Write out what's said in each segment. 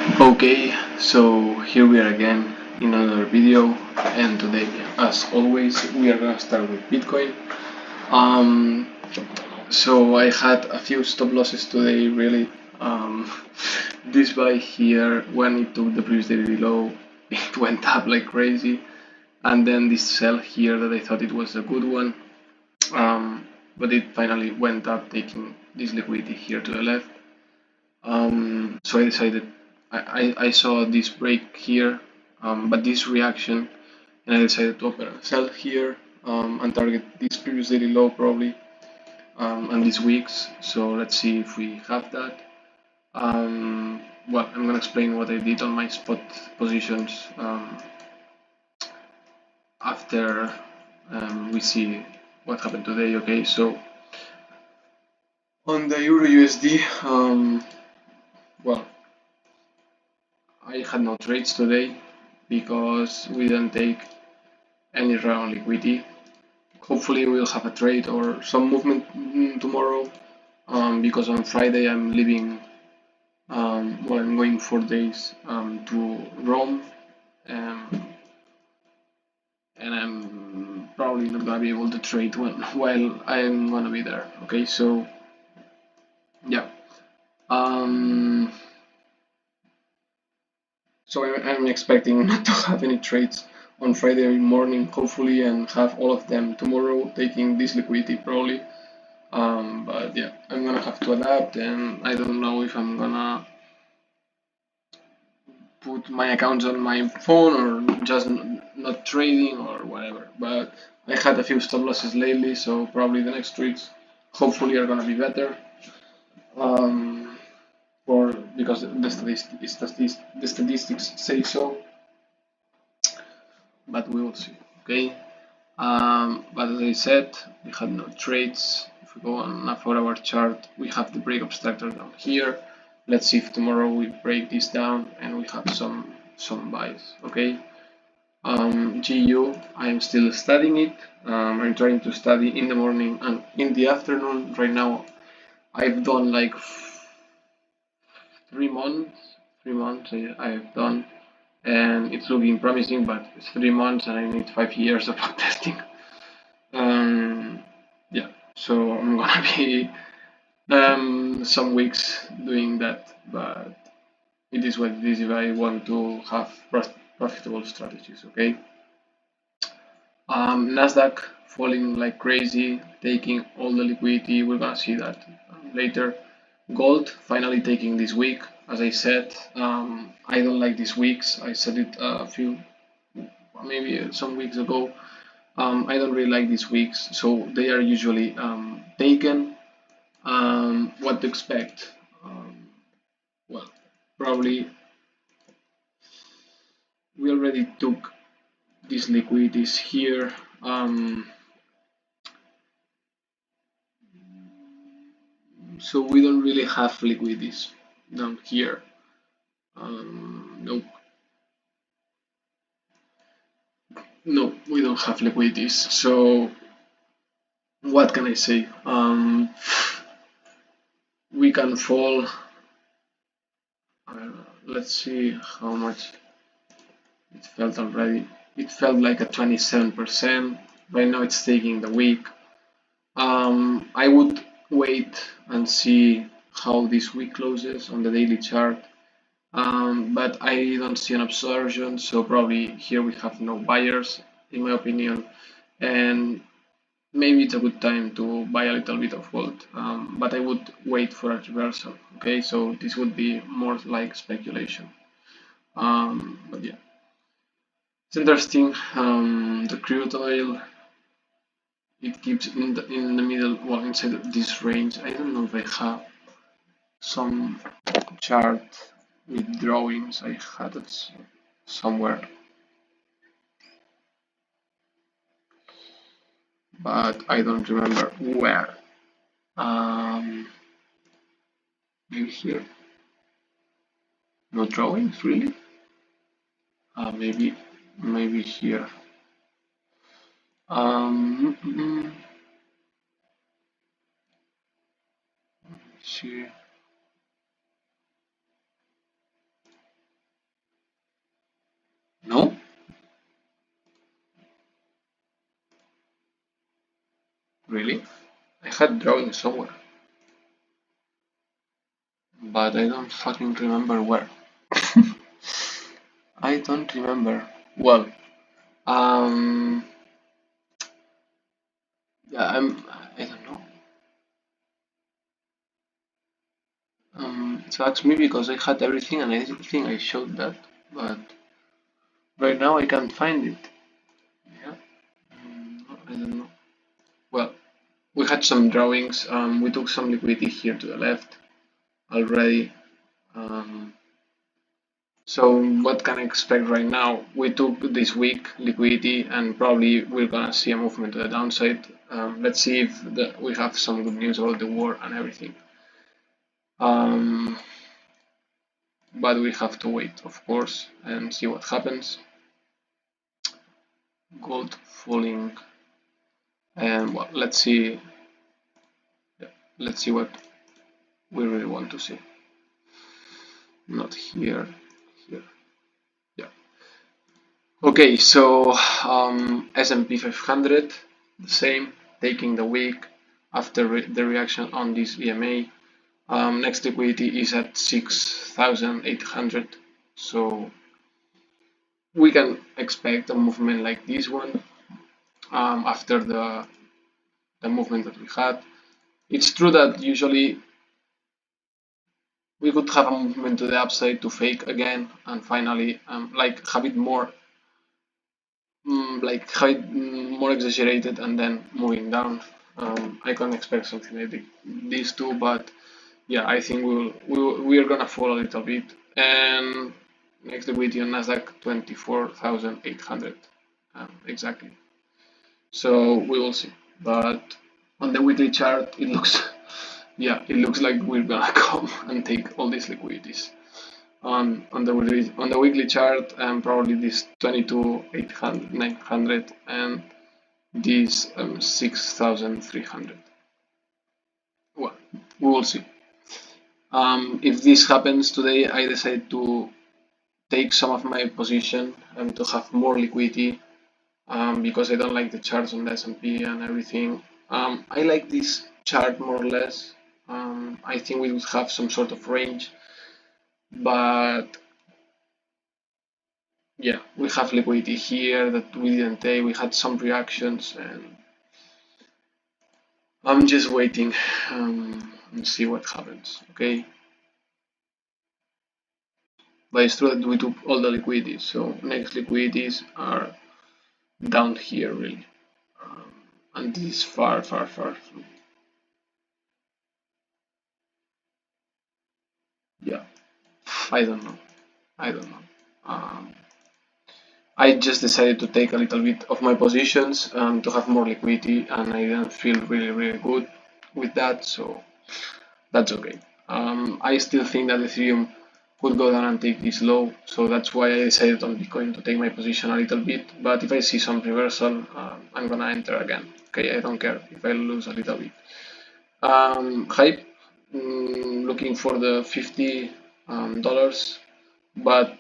Okay, so here we are again in another video, and today, as always, we are gonna start with Bitcoin. Um, so I had a few stop losses today, really. This buy here, when it took the previous daily low, it went up like crazy, and then this sell here that I thought it was a good one, but it finally went up, taking this liquidity here to the left. So I decided I saw this break here, but this reaction, and I decided to open a sell here and target this previous daily low probably and these weeks. So let's see if we have that. Well, I'm gonna explain what I did on my spot positions after we see what happened today. Okay, so on the Euro USD, well, I had no trades today because we didn't take any round liquidity. Hopefully we'll have a trade or some movement tomorrow because on Friday I'm leaving, well, I'm going 4 days to Rome, um, and I'm probably not gonna be able to trade while I'm gonna be there. Okay, so yeah. Um, so I'm expecting not to have any trades on Friday morning, hopefully, and have all of them tomorrow, taking this liquidity probably. But yeah, I'm gonna have to adapt, and I don't know if I'm gonna put my accounts on my phone or just not trading or whatever. But I had a few stop losses lately, so probably the next trades hopefully are gonna be better. Um, or because the statistics say so, but we will see. Okay. But as I said, we had no trades. If we go on a 4-hour chart, we have the breakup structure down here. Let's see if tomorrow we break this down and we have some buys. Okay. GU, I am still studying it. I'm trying to study in the morning and in the afternoon. Right now, I've done like 3 months. 3 months I've done, and it's looking promising. But it's 3 months, and I need 5 years of testing. Yeah, so I'm gonna be some weeks doing that, but it is what it is if I want to have profitable strategies. Okay. Nasdaq falling like crazy, taking all the liquidity. We're gonna see that later. Gold finally taking this week. As I said, I don't like these weeks. I said it a few, maybe some weeks ago. I don't really like these weeks, so they are usually taken. What to expect? Well, probably we already took these liquidities here. So we don't really have liquidities down here. Nope. No, we don't have liquidities. So what can I say? We can fall. Let's see how much it felt already. It felt like a 27%. Right now it's taking the week. I would wait and see how this week closes on the daily chart. But I don't see an absorption, so probably here we have no buyers, in my opinion, and maybe it's a good time to buy a little bit of gold. But I would wait for a reversal. Okay, so this would be more like speculation. But yeah, it's interesting. The crude oil, it keeps in the middle, well, inside of this range. I don't know if I have some chart with drawings. I had it somewhere, but I don't remember where. Um, Maybe here. No drawings, really? Maybe here. Um, mm, mm, see. Really? I had drawing somewhere, but I don't fucking remember where. I don't remember. Well, um, yeah, I don't know. It bugs me because I had everything and I think I showed that, but right now I can't find it. Yeah, I don't know. Well, we had some drawings. We took some liquidity here to the left already. Um, so what can I expect right now? We took this week liquidity and probably we're gonna see a movement to the downside. Let's see if we have some good news about the war and everything. Um, but we have to wait, of course, and see what happens. Gold falling, and well, let's see what we really want to see. Not here, here. Yeah. Okay, so S&P 500, the same, taking the week after the reaction on this EMA. Next liquidity is at 6,800, so we can expect a movement like this one after the movement that we had. It's true that usually we could have a movement to the upside to fake again and finally like have it more more exaggerated and then moving down. I can expect something like these two, but yeah, I think we're gonna fall a little bit. And next liquidity on Nasdaq 24,800 exactly. So we will see. But on the weekly chart, it looks yeah, it looks like we're gonna come and take all these liquidities. On the weekly chart, probably this 22,800, 900, and this 6,300. Well, we will see. If this happens today, I decide to take some of my position and to have more liquidity because I don't like the charts on the S&P and everything. I like this chart more or less. I think we would have some sort of range, but yeah, we have liquidity here that we didn't take. We had some reactions, and I'm just waiting and see what happens. Okay, but it's true that we took all the liquidity, so next liquidities are down here really, um, and this is far, far, far from. Yeah, I don't know. I don't know. Um, I just decided to take a little bit of my positions to have more liquidity, and I didn't feel really, really good with that, so that's okay. I still think that Ethereum could go down and take this low, so that's why I decided on Bitcoin to take my position a little bit. But if I see some reversal, I'm gonna enter again. Okay, I don't care if I lose a little bit. Hype, looking for the $50, but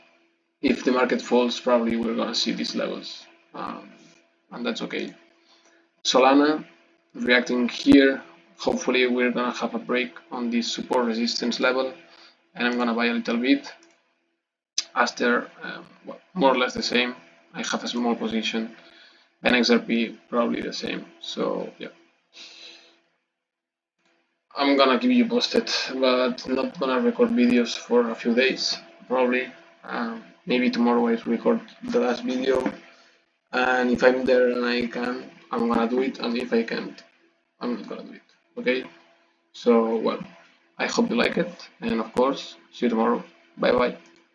if the market falls, probably we're gonna see these levels, and that's okay. Solana reacting here. Hopefully, we're gonna have a break on this support resistance level, and I'm gonna buy a little bit. Aster, well, more or less the same. I have a small position, and XRP probably the same. So yeah, I'm gonna keep you posted, but not gonna record videos for a few days. Probably, maybe tomorrow I record the last video, and if I'm there and I can, I'm gonna do it, and if I can't, I'm not gonna do it. Okay? So well, I hope you like it, and of course, see you tomorrow. Bye bye.